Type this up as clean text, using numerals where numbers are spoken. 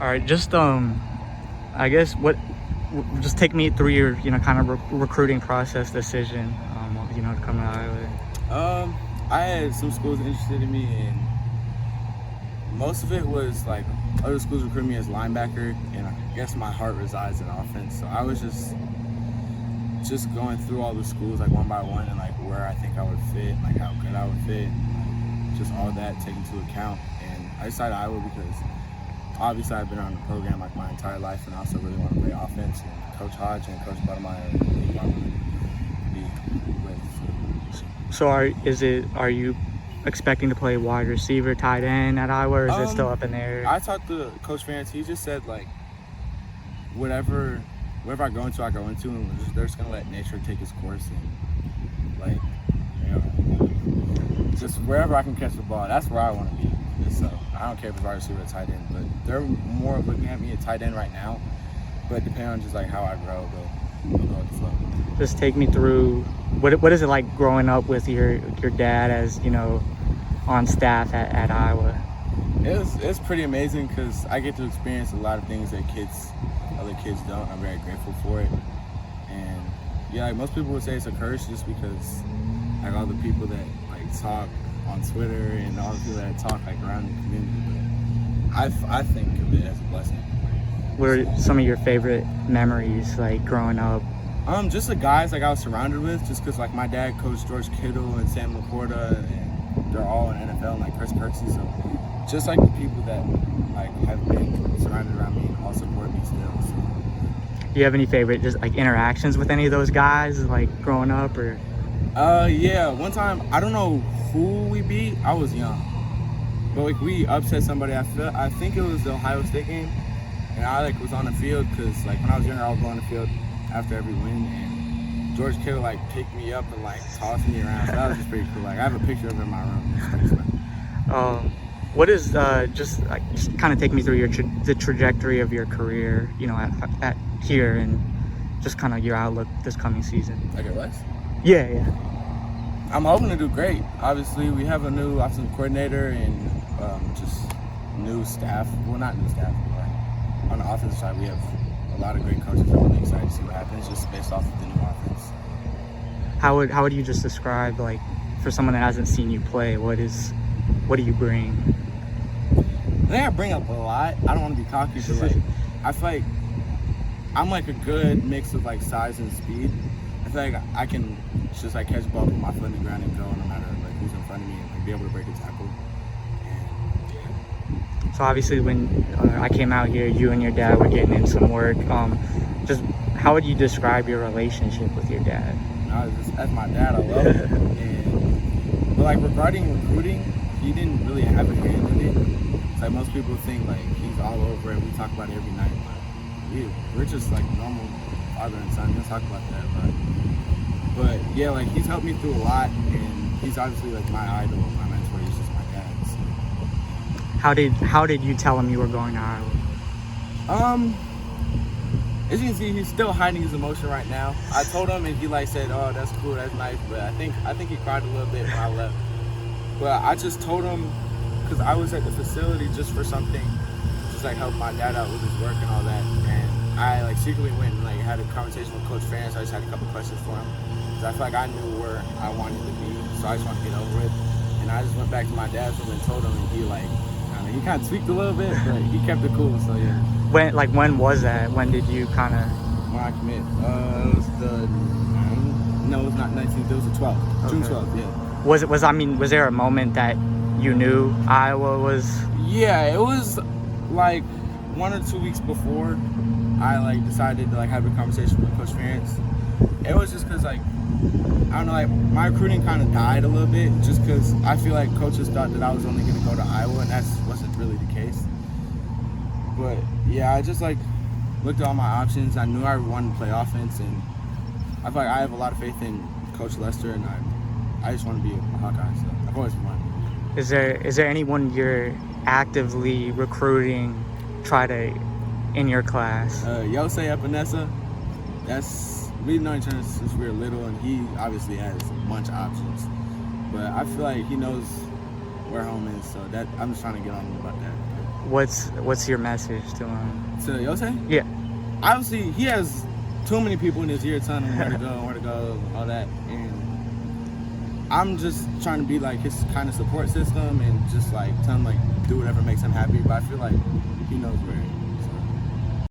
All right, just I guess just take me through your kind of recruiting process decision, to come to Iowa. I had some schools interested in me, and most of it was like other schools recruited me as linebacker, and I guess my heart resides in offense. So I was just going through all the schools like one by one, and like where I think I would fit, like how good I would fit, just all that taken into account. And I decided Iowa because obviously I've been around the program like my entire life, and I also really want to play offense. And Coach Hodge and Coach Buttermeyer are people I want to be with. So are you expecting to play wide receiver, tight end at Iowa, or is it still up in the air? I talked to Coach Ferentz. He just said like wherever I go into, and they're just gonna let nature take its course, and like just wherever I can catch the ball, that's where I want to be. So I don't care if it's wide receiver or tight end, but they're more looking at me at tight end right now. But depending on just like how I grow, they'll go with the flow. Just take me through what is it like growing up with your dad as on staff at Iowa? It's pretty amazing because I get to experience a lot of things that other kids don't. I'm very grateful for it. And yeah, like most people would say it's a curse just because like all the people that like talk on Twitter and all the people that talk like around the community. But I think of it as a blessing. What are some of your favorite memories like growing up? Just the guys like I was surrounded with, just because like my dad coached George Kittle and Sam Laporta, and they're all in NFL, and like Chris Kirksey. So just like the people that like have been surrounded around me and all support me still. So. Do you have any favorite just like interactions with any of those guys like growing up or? Yeah. One time I don't know who we beat. I was young, but like we upset somebody. I think it was the Ohio State game, and I like was on the field because like when I was younger I would go on the field after every win, and George Kittle like picked me up and like tossed me around. So that was just pretty cool. Like I have a picture of it in my room. What is just kind of take me through the trajectory of your career, at here, and just kind of your outlook this coming season. Like at West? Yeah. I'm hoping to do great. Obviously, we have a new offensive coordinator and just new staff. Well, not new staff, but on the offensive side, we have a lot of great coaches. I'm really excited to see what happens just based off of the new offense. How would you just describe, like, for someone that hasn't seen you play, what do you bring? I think I bring up a lot. I don't want to be cocky, but like I feel like I'm like a good mix of like size and speed. I feel like I can just like catch the ball, put my foot in the ground, and go no matter like who's in front of me, and like, be able to break a tackle. So obviously, when I came out here, you and your dad were getting in some work. Just how would you describe your relationship with your dad? As my dad, I love him. But like regarding recruiting, he didn't really have a hand in it. It's like most people think like he's all over it. We talk about it every night. We're just like normal father and son. We'll talk about that. But yeah, like he's helped me through a lot, and he's obviously like my idol, my mentor. He's just my dad. So. How did you tell him you were going to Iowa? As you can see, he's still hiding his emotion right now. I told him, and he like said, "Oh, that's cool, that's nice." But I think he cried a little bit when I left. But I just told him because I was at the facility just for something, just like help my dad out with his work and all that. And I like secretly went and like had a conversation with Coach Ferentz. I just had a couple questions for him because I feel like I knew where I wanted to be, so I just wanted to get over it. And I just went back to my dad's room and told him, and he kind of tweaked a little bit, but he kept it cool. So yeah. When was that? When did you kind of? When I commit, it was no, it was not 19th. It was the 12th, okay. June 12th. Yeah. Was there a moment that you knew Iowa was? Yeah, it was like 1 or 2 weeks before I like decided to like have a conversation with Coach Ferentz. It was just because like I don't know, like my recruiting kind of died a little bit just because I feel like coaches thought that I was only going to go to Iowa, and that wasn't really the case. But yeah, I just like looked at all my options. I knew I wanted to play offense, and I feel like I have a lot of faith in Coach Lester, and I just want to be a Hawkeye. So I've always wanted. Is there anyone you're actively recruiting, in your class? Yosei Epinesa. We've known each other since we were little, and he obviously has a bunch of options. But I feel like he knows where home is, so I'm just trying to get on him about that. what's your message to him? To Yosei? Yeah. Obviously, he has too many people in his ear telling him where to go, all that. And I'm just trying to be like his kind of support system and just like tell him like do whatever makes him happy. But I feel like he knows where